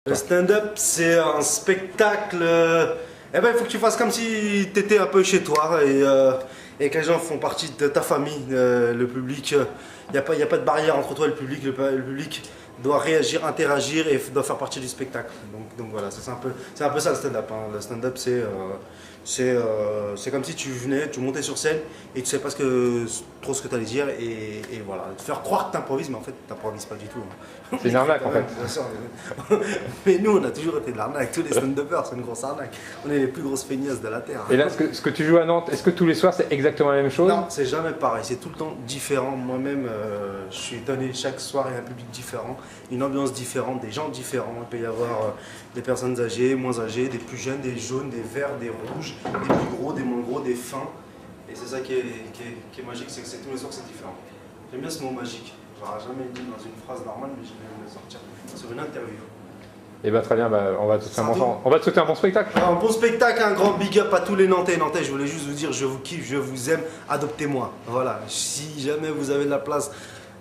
Le stand-up, c'est un spectacle. Eh ben, il faut que tu fasses comme si tu étais un peu chez toi et que les gens font partie de ta famille. Le public, il n'y a pas de barrière entre toi et le public. Le public doit réagir, interagir et doit faire partie du spectacle. Donc voilà, c'est un peu ça le stand-up. Hein. Le stand-up, c'est comme si tu venais, tu montais sur scène et tu sais pas trop ce que tu allais dire et voilà. Te faire croire que tu improvises, mais en fait, tu n'improvises pas du tout. Hein. C'est une arnaque en fait. Bien sûr, mais nous, on a toujours été de l'arnaque. Tous les stand-uppers, c'est une grosse arnaque. On est les plus grosses feignasses de la Terre. Et là, ce que tu joues à Nantes, est-ce que tous les soirs c'est exactement la même chose? Non, c'est jamais pareil. C'est tout le temps différent. Moi-même, je suis étonné. Chaque soir, il y a un public différent, une ambiance différente, des gens différents. Il peut y avoir des personnes âgées, moins âgées, des plus jeunes, des jaunes, des verts, des rouges, des plus gros, des moins gros, des fins. Et c'est ça qui est magique, c'est que tous les soirs, c'est différent. J'aime bien ce mot magique. Je l'aurais jamais dit dans une phrase normale, mais je vais le sortir sur une interview. Et bah très bien, on va te souhaiter un bon spectacle. Un bon spectacle, un grand big up à tous les Nantais et Nantais. Je voulais juste vous dire, je vous kiffe, je vous aime, adoptez-moi. Voilà, si jamais vous avez de la place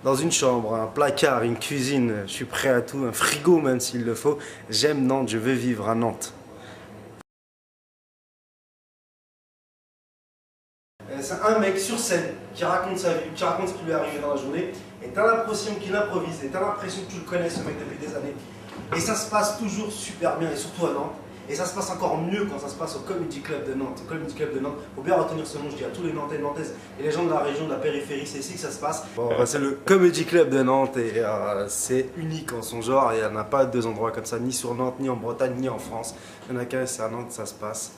dans une chambre, un placard, une cuisine, je suis prêt à tout, un frigo même s'il le faut. J'aime Nantes, je veux vivre à Nantes. C'est un mec sur scène qui raconte sa vie, qui raconte ce qui lui est arrivé dans la journée, et t'as l'impression qu'il improvise, et t'as l'impression que tu le connais ce mec depuis des années. Et ça se passe toujours super bien, et surtout à Nantes. Et ça se passe encore mieux quand ça se passe au Comedy Club de Nantes. Au Comedy Club de Nantes, faut bien retenir ce nom, je dis à tous les Nantais et Nantaises et les gens de la région, de la périphérie, c'est ici que ça se passe. Bon, c'est le Comedy Club de Nantes et c'est unique en son genre. Il n'y en a pas deux endroits comme ça, ni sur Nantes, ni en Bretagne, ni en France. Il n'y en a qu'un, c'est à Nantes, ça se passe.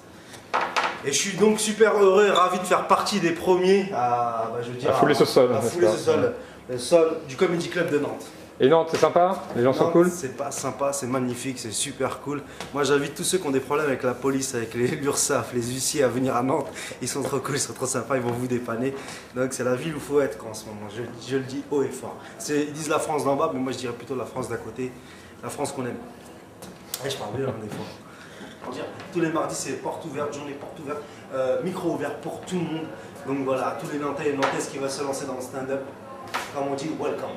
Et je suis donc super heureux et ravi de faire partie des premiers à fouler ce sol. À fouler ce sol, le sol du Comedy Club de Nantes. Et Nantes, c'est sympa? Les gens sont cool? C'est pas sympa, c'est magnifique, c'est super cool. Moi j'invite tous ceux qui ont des problèmes avec la police, avec l'URSSAF, les huissiers à venir à Nantes. Ils sont trop cool, ils sont trop sympas, ils vont vous dépanner. Donc c'est la ville où il faut être en ce moment, je le dis haut et fort. Ils disent la France d'en bas, mais moi je dirais plutôt la France d'à côté, la France qu'on aime. Et je parle bien des fois. Tous les mardis c'est porte ouverte, journée porte ouverte, micro ouvert pour tout le monde. Donc voilà, tous les Nantais et Nantaises qui veulent se lancer dans le stand-up, comme on dit, welcome.